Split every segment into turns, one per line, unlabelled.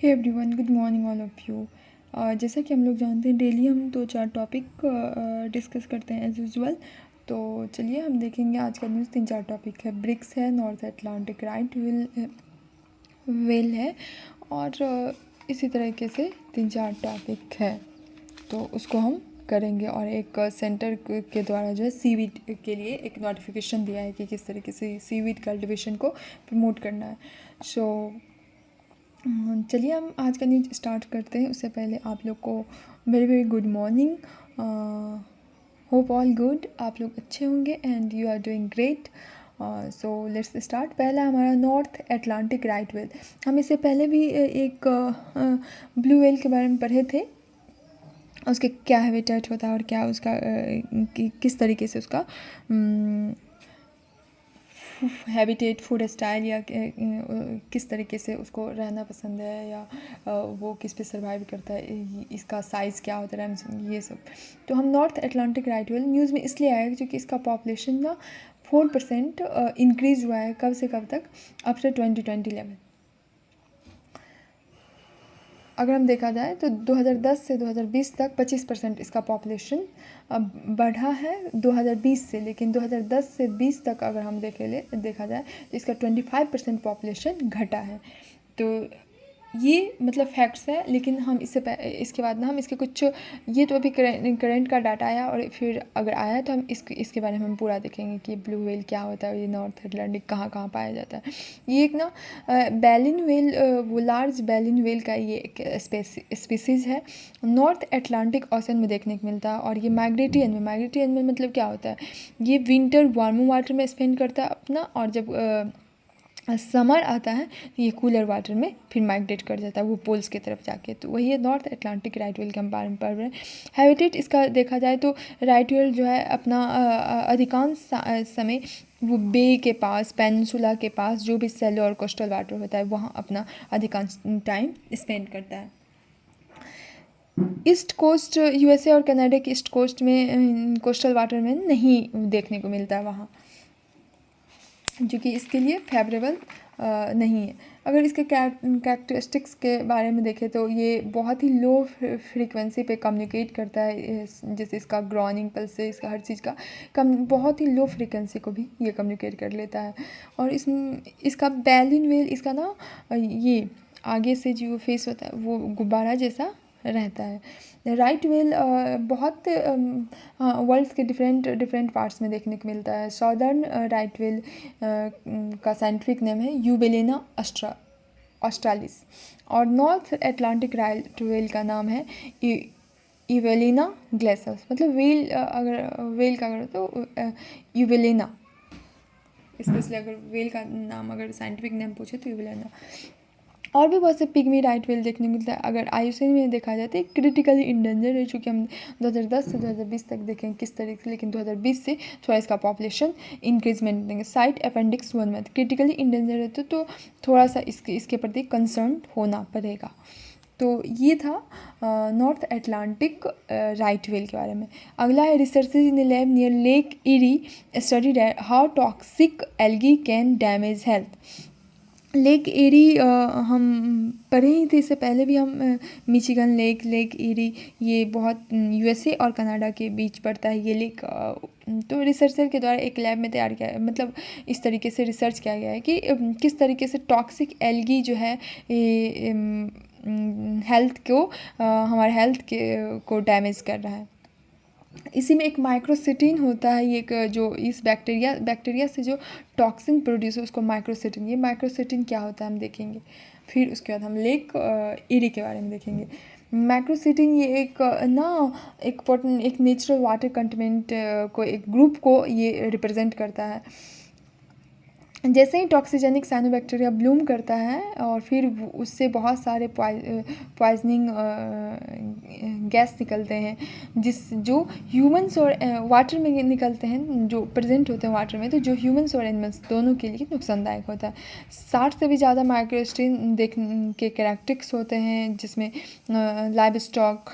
Hey everyone, good morning all of you. जैसा कि हम लोग जानते हैं डेली हम 2-4 टॉपिक डिस्कस करते हैं एज़ यूजुअल। तो चलिए हम देखेंगे आज का न्यूज़। 3-4 टॉपिक है। ब्रिक्स है, नॉर्थ अटलांटिक राइट वेल है और इसी तरीके से 3-4 टॉपिक है तो उसको हम करेंगे। और एक सेंटर के द्वारा जो है सीवीड के लिए एक नोटिफिकेशन दिया है कि किस तरीके से सीवीड कल्टिवेशन को प्रमोट करना है। चलिए हम आज का न्यूज़ स्टार्ट करते हैं। उससे पहले आप लोग को very very good morning. Hope all good, आप लोग अच्छे होंगे and you are doing great. So let's start. पहला हमारा नॉर्थ अटलांटिक राइट वेल। हम इससे पहले भी एक ब्लू वेल के बारे में पढ़े थे। उसके क्या हैबिटेट होता है और क्या उसका किस तरीके से उसका हैबिटेट, फूड स्टाइल या किस तरीके से उसको रहना पसंद है या वो किस पे सर्वाइव करता है, इसका साइज़ क्या होता है, ये सब। तो हम north Atlantic right well news में इसलिए आया क्योंकि इसका पॉपुलेशन ना 4% इंक्रीज़ हुआ है। कब से कब तक? आफ्टर 2020 अगर हम देखा जाए तो 2010 से 2020 तक 25% इसका पॉपुलेशन बढ़ा है 2020 से। लेकिन 2010 से 20 तक अगर हम देखा जाए तो इसका 25% पॉपुलेशन घटा है। तो ये मतलब फैक्ट्स है। लेकिन हम इसके बाद ना हम इसके कुछ, ये तो अभी करंट का डाटा आया और फिर अगर आया तो हम इसके बारे में हम पूरा देखेंगे कि ब्लू व्हेल क्या होता है, ये नॉर्थ अटलांटिक कहाँ कहाँ पाया जाता है। ये एक ना बैलिन व्हेल, वो लार्ज बैलिन व्हेल का ये एक स्पीसीज़ है। नॉर्थ अटलांटिक ओशन में देखने को मिलता है और ये माइग्रेटरी एनिमल मतलब क्या होता है, ये विंटर वार्म वाटर में स्पेंड करता है अपना, और जब समर आता है तो ये कूलर वाटर में फिर माइग्रेट कर जाता है वो पोल्स की तरफ जाके। तो वही है नॉर्थ अटलांटिक राइट वेल के बारे में पढ़ रहे हैं। हैबिटेट इसका देखा जाए तो राइट वेल जो है अपना अधिकांश समय वो बे के पास, पेनिनसुला के पास जो भी सेलो और कोस्टल वाटर होता है वहाँ अपना अधिकांश टाइम स्पेंड करता है। ईस्ट कोस्ट यूएसए और कनाडा के ईस्ट कोस्ट में कोस्टल वाटर में नहीं देखने को मिलता है वहाँ, जो कि इसके लिए फेवरेबल नहीं है। अगर इसके कैरेक्टरिस्टिक्स के बारे में देखें तो ये बहुत ही लो फ्रीक्वेंसी पे कम्युनिकेट करता है। जैसे इसका ग्रॉनिंग पल्स से इसका हर चीज़ का बहुत ही लो फ्रीक्वेंसी को भी ये कम्युनिकेट कर लेता है। और इसका बैलिन वेल, इसका ना ये आगे से जो फेस होता है वो गुब्बारा जैसा रहता है। राइट वेल बहुत वर्ल्ड के डिफरेंट पार्ट्स में देखने को मिलता है। सॉदर्न राइट वेल का साइंटिफिक नेम है यूबेलिना ऑस्ट्रालिस और नॉर्थ अटलांटिक राइट वेल का नाम है यूबेलिना ग्लेसस। मतलब वेल का अगर तो यूबेलिना, स्पेशली अगर वेल का नाम अगर साइंटिफिक नेम पूछे तो यूबेलिना। और भी बहुत से पिग्मी राइट वेल देखने को मिलता है। अगर आयुसीएन में देखा जाए तो क्रिटिकली इंडेंजर है, चूँकि हम 2010 से 2020 तक देखें किस तरीके से। लेकिन 2020 से थोड़ा इसका पॉपुलेशन इंक्रीजमेंट देंगे। साइट अपेंडिक्स 1 में क्रिटिकली इंडेंजर है तो थोड़ा सा इसके प्रति कंसर्न होना पड़ेगा। तो ये था नॉर्थ अटलांटिक राइट वेल के बारे में। अगला है researches in the lab near Lake Erie studied how toxic algae can damage health. Lake Erie हम पढ़े ही थे, इससे पहले भी हम मिचिगन लेक एरी, ये बहुत यूएसए और कनाडा के बीच पड़ता है ये लेक। तो रिसर्चर के द्वारा एक लैब में तैयार किया, मतलब इस तरीके से रिसर्च किया गया है कि किस तरीके से टॉक्सिक एल्गी जो है हेल्थ को हमारे हेल्थ को डैमेज कर रहा है। इसी में एक माइक्रोसिटिन होता है, ये एक जो इस बैक्टीरिया से जो टॉक्सिन प्रोड्यूस है उसको माइक्रोसिटिन, ये माइक्रोसिटिन क्या होता है हम देखेंगे। फिर उसके बाद हम लेक एरी के बारे में देखेंगे। माइक्रोसिटिन ये एक नेचुरल वाटर कंटेंट को, एक ग्रुप को ये रिप्रेजेंट करता है। जैसे ही टॉक्सिजेनिक साइनोबैक्टीरिया ब्लूम करता है और फिर उससे बहुत सारे पॉइजनिंग गैस निकलते हैं जो ह्यूमंस और वाटर में निकलते हैं, जो प्रेजेंट होते हैं वाटर में, तो जो ह्यूमंस और एनिमल्स दोनों के लिए नुकसानदायक होता है। 60 से भी ज़्यादा माइक्रोस्ट्रीन देखने के कैरेक्टरिस्टिक्स होते हैं, जिसमें लाइव स्टॉक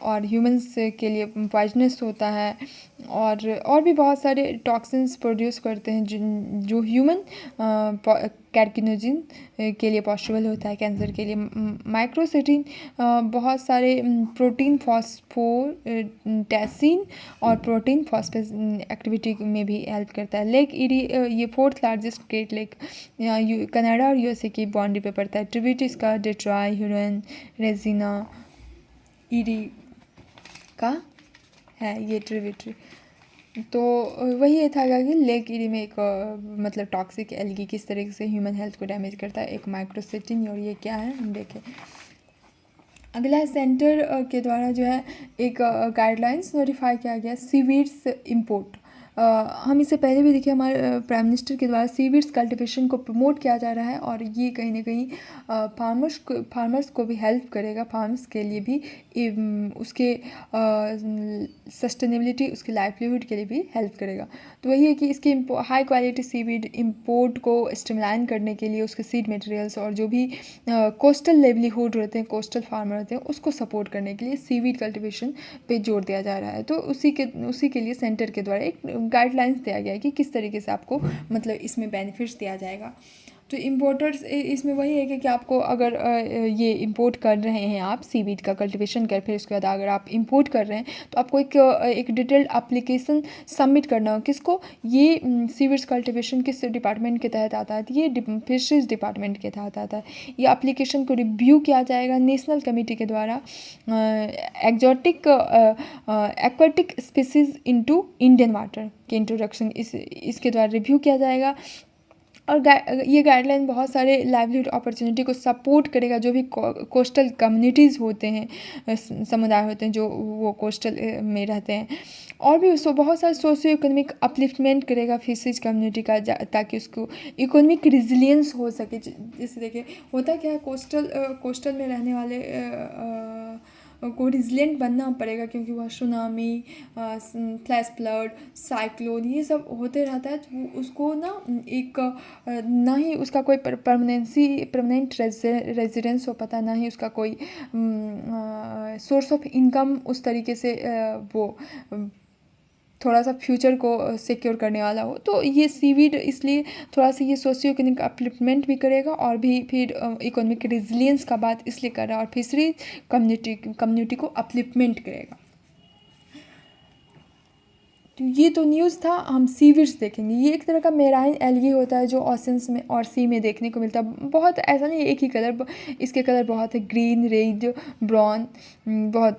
और ह्यूमंस के लिए पॉइजनस होता है। और भी बहुत सारे टॉक्सिन्स प्रोड्यूस करते हैं जो ह्यूमन कैर्किनोजिन के लिए पॉसिबल होता है कैंसर के लिए। माइक्रोसिटिन बहुत सारे प्रोटीन फॉस्फोटेसिन और प्रोटीन फॉस्फेस एक्टिविटी में भी हेल्प करता है। लेक इरी ये fourth largest great lake Canada और यूएसए की बाउंड्री पे पड़ता है। ट्रिब्यूटरीज का डेट्रॉय, ह्यूरन, रेजिना, इरी का है ये ट्रिब्यूटरी। तो वही ये था कि लेक इरी में एक मतलब टॉक्सिक एल्गी किस तरीके से ह्यूमन हेल्थ को डैमेज करता है, एक माइक्रोसिटिन, और ये क्या है हम देखें। अगला है सेंटर के द्वारा जो है एक गाइडलाइंस नोटिफाई किया गया सीवीड्स इम्पोर्ट। हम इससे पहले भी देखिए हमारे प्राइम मिनिस्टर के द्वारा सीवीड्स कल्टिवेशन को प्रमोट किया जा रहा है और ये कहीं ना कहीं फार्मर्स को भी हेल्प करेगा, फार्मर्स के लिए भी उसके सस्टेनेबिलिटी, उसकी लाइवलीहुड के लिए भी हेल्प करेगा। तो वही है कि इसके हाई क्वालिटी सीवीड इंपोर्ट को स्ट्रीमलाइन करने के लिए उसके सीड मटेरियल्स और जो भी कोस्टल लाइवलीहुड रहते हैं, कोस्टल फार्मर रहते हैं, उसको सपोर्ट करने के लिए सीवीड कल्टिवेशन पे जोर दिया जा रहा है। तो उसी के लिए सेंटर के द्वारा एक गाइडलाइंस दिया गया है कि किस तरीके से आपको मतलब इसमें बेनिफिट्स दिया जाएगा। तो इम्पोर्टर्स इसमें वही है कि आपको अगर ये इंपोर्ट कर रहे हैं आप सीवीड का कल्टीवेशन कर, फिर उसके बाद अगर आप इंपोर्ट कर रहे हैं तो आपको एक डिटेल्ड एप्लीकेशन सबमिट करना हो। किसको? ये सीवीड्स कल्टीवेशन किस डिपार्टमेंट के तहत आता है? ये फिशरीज डिपार्टमेंट के तहत आता है। ये एप्लीकेशन को रिव्यू किया जाएगा नेशनल कमेटी के द्वारा exotic aquatic species into Indian water के इंट्रोडक्शन इसके द्वारा रिव्यू किया जाएगा। और ये गाइडलाइन बहुत सारे लाइवलीहुड अपॉर्चुनिटी को सपोर्ट करेगा। जो भी कोस्टल कम्युनिटीज़ होते हैं, समुदाय होते हैं जो वो कोस्टल में रहते हैं, और भी उसको बहुत सारे सोशियो इकोनॉमिक अपलिफ्टमेंट करेगा फिशरीज कम्युनिटी का, ताकि उसको इकोनॉमिक रिजिलियंस हो सके। जैसे देखिए होता क्या है, कोस्टल में रहने वाले को रिजिलेंट बनना पड़ेगा, क्योंकि वह सुनामी, फ्लैश फ्लड, साइक्लोन ये सब होते रहता है। तो उसको ना ही उसका कोई परमानेंट रेजिडेंस हो पाता, ना ही उसका कोई सोर्स ऑफ इनकम उस तरीके से वो थोड़ा सा फ्यूचर को सिक्योर करने वाला हो। तो ये सीवीड इसलिए थोड़ा सा ये सोशियो इकोनॉमिक अपलिफ्टमेंट भी करेगा और भी फिर इकोनॉमिक रिजिलियंस का बात इसलिए कर रहा है, और फिशरी कम्युनिटी को अपलिफ्टमेंट करेगा। तो ये तो न्यूज़ था। हम सीवीड्स देखेंगे। ये एक तरह का मेराइन एल्गी होता है जो ओशंस में और सी में देखने को मिलता है। बहुत ऐसा नहीं एक ही कलर, इसके कलर बहुत है, ग्रीन, रेड, ब्राउन, बहुत।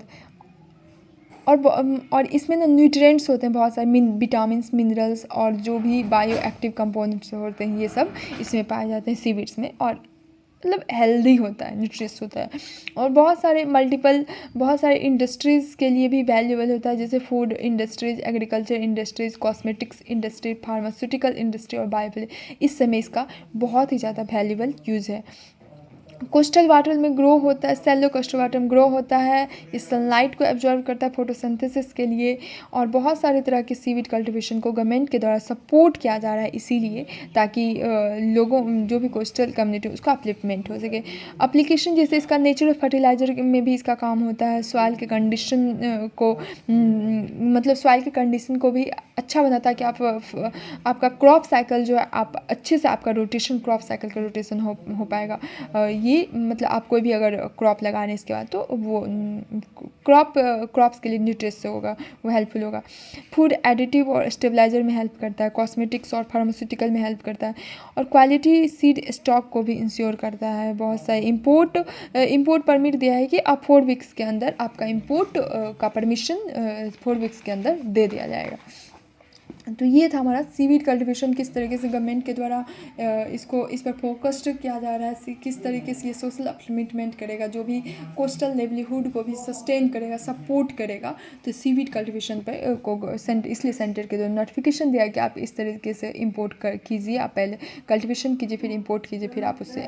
और इसमें ना न्यूट्रिएंट्स होते हैं बहुत सारे, विटामिन, मिनरल्स और जो भी बायो एक्टिव कंपोनेंट्स होते हैं, ये सब इसमें पाए जाते हैं सीवीड्स में। और मतलब हेल्दी होता है, न्यूट्रियस होता है, और बहुत सारे इंडस्ट्रीज़ के लिए भी वैल्यूएबल होता है, जैसे food industries, agriculture industries, cosmetics industry, pharmaceutical industry और बायोफिल। इस समय इसका बहुत ही ज़्यादा वैल्यूएबल यूज़ है। कोस्टल वाटर में ग्रो होता है, सेलो कोस्टल वाटर में ग्रो होता है। ये सनलाइट को एब्जॉर्व करता है फोटोसिंथेसिस के लिए, और बहुत सारे तरह के सीवीड कल्टीवेशन को गवर्नमेंट के द्वारा सपोर्ट किया जा रहा है, इसीलिए ताकि लोगों जो भी कोस्टल कम्युनिटी उसका अपलिफ्टमेंट हो सके। एप्लीकेशन जैसे इसका नेचुरल फर्टिलाइजर में भी इसका काम होता है। सॉइल के कंडीशन को मतलब सॉइल के कंडीशन को भी अच्छा बनाता है कि आपका क्रॉप साइकिल जो है आप अच्छे से आपका रोटेशन, क्रॉप साइकिल का रोटेशन हो पाएगा। ये मतलब आप कोई भी अगर क्रॉप लगाने इसके बाद, तो वो क्रॉप्स के लिए न्यूट्रिएंट्स होगा, वो हेल्पफुल होगा। फूड एडिटिव और स्टेबलाइजर में हेल्प करता है, कॉस्मेटिक्स और फार्मास्यूटिकल में हेल्प करता है, और क्वालिटी सीड स्टॉक को भी इंश्योर करता है। बहुत सारे इंपोर्ट परमिट दिया है कि आप 4 वीक्स के अंदर आपका इंपोर्ट का परमिशन 4 वीक्स के अंदर दे दिया जाएगा। तो ये था हमारा सीवीड कल्टीवेशन, किस तरीके से गवर्नमेंट के द्वारा इस पर फोकस्ड किया जा रहा है, किस तरीके से ये सोशल अपलिफ्टमेंट करेगा, जो भी कोस्टल लाइवलीहुड को भी सस्टेन करेगा, सपोर्ट करेगा। तो सीवीड कल्टीवेशन पर इसलिए सेंटर के द्वारा नोटिफिकेशन दिया कि आप इस तरीके से इंपोर्ट कीजिए, आप पहले कल्टीवेशन कीजिए, फिर इंपोर्ट कीजिए, फिर आप उससे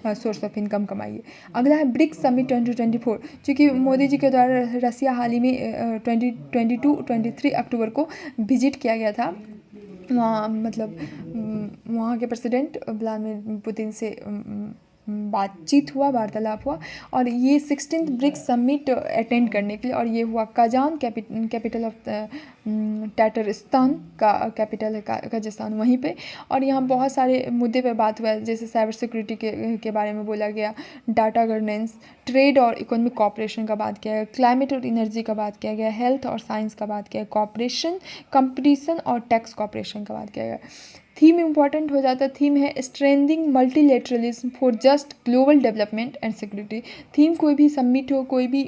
सोर्स ऑफ इनकम कमाइए। अगला है ब्रिक्स समिट 2024, जो कि मोदी जी के द्वारा रसिया हाल ही में 23 अक्टूबर को विजिट किया गया था। वहाँ मतलब वहाँ के प्रेसिडेंट व्लादिमीर पुतिन से बातचीत हुआ, वार्तालाप हुआ। और ये 16th ब्रिक्स समिट अटेंड करने के लिए, और ये हुआ कजान, कैपिटल ऑफ टैटरिस्तान का कैपिटल है कजाकिस्तान, वहीं पे। और यहाँ बहुत सारे मुद्दे पे बात हुआ है, जैसे साइबर सिक्योरिटी के बारे में बोला गया, डाटा गवर्नेंस, ट्रेड और इकोनॉमिक कॉपरेशन का बात किया गया, क्लाइमेट और एनर्जी का बात किया गया, हेल्थ और साइंस का बात किया गया, कॉपरेशन, कंपटीशन और टैक्स कॉपरेशन का बात किया गया। थीम इम्पॉर्टेंट हो जाता है, थीम है strengthening multilateralism for just global development and security. Theme कोई भी समिट हो, कोई भी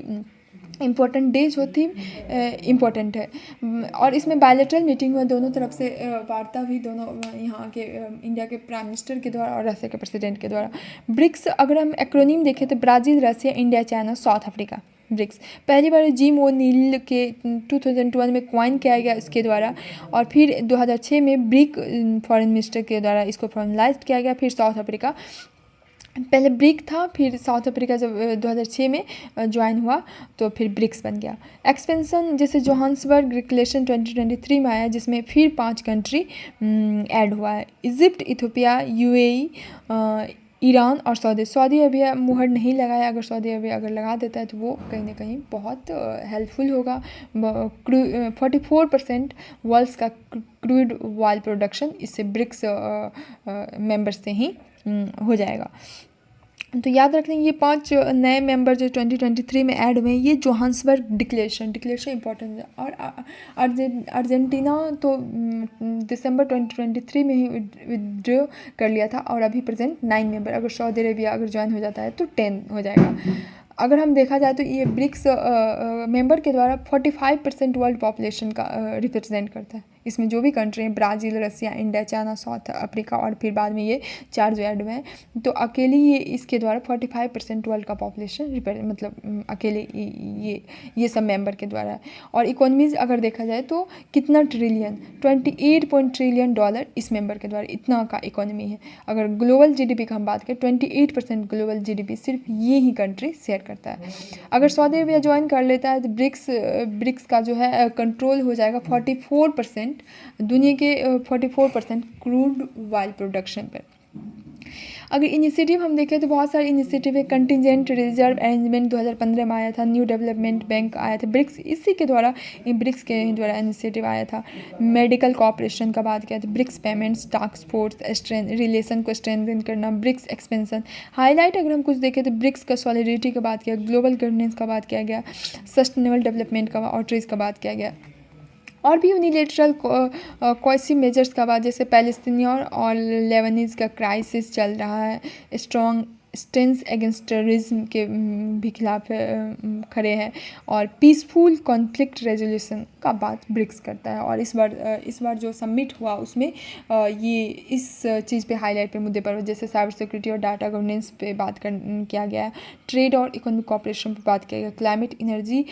इम्पोर्टेंट डेज हो, थीम इम्पोर्टेंट है। और इसमें बायलैटरल मीटिंग हुआ, दोनों तरफ से वार्ता हुई, दोनों यहाँ के इंडिया के प्राइम मिनिस्टर के द्वारा और रशिया के प्रेसिडेंट के द्वारा। ब्रिक्स अगर हम एक्रोनीम देखें तो Brazil, Russia, India, China, South Africa. BRICS पहली बार जिम ओ'नील के 2012 में क्वाइन किया गया इसके द्वारा, और फिर 2006 में ब्रिक फॉरेन मिनिस्टर के द्वारा इसको फॉर्मलाइज किया गया। फिर साउथ अफ्रीका, पहले ब्रिक था, फिर साउथ अफ्रीका जब 2006 में ज्वाइन हुआ तो फिर ब्रिक्स बन गया। एक्सपेंशन जैसे जोहान्सबर्ग डिक्लेरेशन 2023 में आया, जिसमें फिर 5 कंट्री ऐड हुआ है, इजिप्ट, इथियोपिया, यूएई, ईरान और सऊदी अरबिया मुहर नहीं लगाया। अगर सऊदी अरबिया अगर लगा देता है तो वो कहीं ना कहीं बहुत हेल्पफुल होगा। 44% वर्ल्ड्स का क्रूड ऑयल प्रोडक्शन इससे ब्रिक्स मेंबर्स से ही हो जाएगा। तो याद रख लें, ये 5 नए मेंबर जो 2023 में ऐड हुए हैं, ये जोहान्सबर्ग डिक्लेरेशन इंपॉर्टेंट है। और अर्जेंटीना तो दिसंबर 2023 में ही विड्रॉ कर लिया था, और अभी प्रेजेंट 9 मेंबर। अगर सऊदी अरेबिया अगर ज्वाइन हो जाता है तो 10 हो जाएगा। अगर हम देखा जाए तो ये ब्रिक्स मेंबर के द्वारा 45% वर्ल्ड पॉपुलेशन का रिप्रेजेंट करता है। इसमें जो भी कंट्री हैं, ब्राज़ील, रसिया, इंडिया, चाइना, साउथ अफ्रीका और फिर बाद में ये 4 जो ऐड हुए हैं, तो अकेले ये इसके द्वारा 45% वर्ल्ड का पॉपुलेशन मतलब अकेले ये सब मेंबर के द्वारा है। और इकोनॉमीज़ अगर देखा जाए तो कितना ट्रिलियन, 28 ट्रिलियन डॉलर इस मेंबर के द्वारा इतना का इकोनॉमी है। अगर ग्लोबल जीडीपी की हम बात करें, 28% ग्लोबल जीडीपी सिर्फ ये ही कंट्री शेयर करता है। अगर सऊदी अरबिया ज्वाइन कर लेता है तो ब्रिक्स का जो है कंट्रोल हो जाएगा 44%, दुनिया के 44% क्रूड ऑयल प्रोडक्शन पर। अगर इनिशिएटिव हम देखें तो बहुत सारे इनिशिएटिव है। कंटिजेंट रिजर्व अरेंजमेंट 2015 में आया था, न्यू डेवलपमेंट बैंक आया था, ब्रिक्स इसी के द्वारा ब्रिक्स के द्वारा इनिशिएटिव आया था। मेडिकल कॉपरेशन का बात किया था, BRICS payments, task force relation को स्ट्रेंथन करना, ब्रिक्स एक्सपेंशन हाईलाइट। अगर हम कुछ देखें तो ब्रिक्स का सॉलिडरिटी का बात किया, ग्लोबल गवर्नेंस का बात किया गया, सस्टेनेबल डेवलपमेंट का आउटरीच का बात किया गया, और भी यूनिलेटरल क्वासी मेजर्स का बात, जैसे पैलेस्टीनियन और लेबनीज़ का क्राइसिस चल रहा है, स्ट्रॉन्ग स्टेंस अगेंस्ट टेररिज्म के भी खिलाफ खड़े हैं, और पीसफुल कॉन्फ्लिक्ट रेजोल्यूशन का बात ब्रिक्स करता है। और इस बार जो समिट हुआ उसमें ये इस चीज़ पे हाईलाइट पे मुद्दे पर, जैसे साइबर सिक्योरिटी और डाटा गवर्नेंस पे बात किया गया, ट्रेड और इकोनॉमिक कॉपरेशन पे बात किया गया, क्लाइमेट, एनर्जी,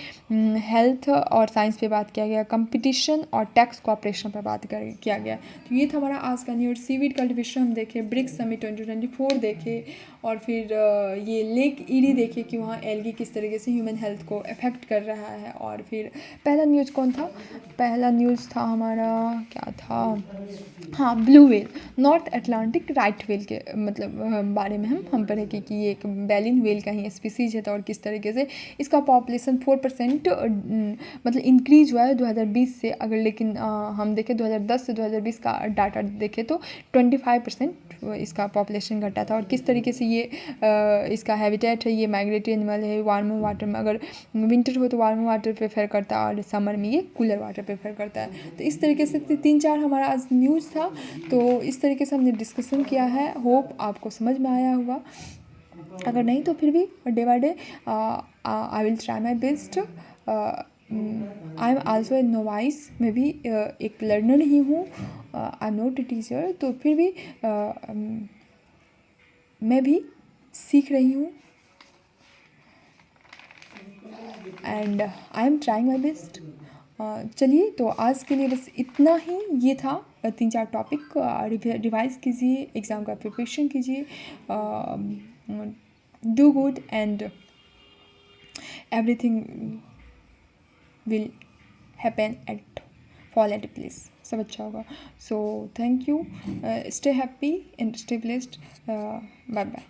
हेल्थ और साइंस पे बात किया गया, कंपटीशन और टैक्स कॉपरेशन पर बात किया गया। तो ये था हमारा आज का न्यूज़। सीवीड कल्टिवेशन हम देखे, ब्रिक्स समिट 2024 देखे, और फिर ये लेक ईरी देखे कि वहाँ एल्गी किस तरीके से ह्यूमन हेल्थ को अफेक्ट कर रहा है। और फिर पहला न्यूज़ कौन था? पहला न्यूज़ था हमारा, क्या था, हाँ, blue whale, north Atlantic right whale के मतलब बारे में हम पढ़े कि ये एक बैलिन व्हेल का ही स्पीसीज है, तो और किस तरीके से इसका पॉपुलेशन 4% मतलब इंक्रीज हुआ है 2020 से। अगर लेकिन हम देखें 2010 से 2020 का डाटा देखें तो 25% इसका पॉपुलेशन घटा था। और किस तरीके से ये इसका हैबिटेट है, ये माइग्रेटरी एनिमल है, वार्म वाटर में अगर विंटर हो तो वार्म वाटर प्रेफर करता है, और समर में ये कूलर वाटर प्रेफर करता है। तो इस तरीके से 3-4 हमारा आज न्यूज़ था, तो इस तरीके से हमने डिस्कशन किया है। होप आपको समझ में आया होगा, अगर नहीं तो फिर भी day by day I will try my best. I am also a novice, मैं भी एक लर्नर ही हूँ, I am not a teacher, तो फिर भी मैं भी सीख रही हूँ, and I am trying my best. चलिए, तो आज के लिए बस इतना ही। ये था 3-4 टॉपिक, रिवाइज कीजिए, एग्ज़ाम का प्रिपरेशन कीजिए, do good and everything will happen at fall at a place, सब अच्छा होगा। So thank you, stay happy and stay blessed, bye bye.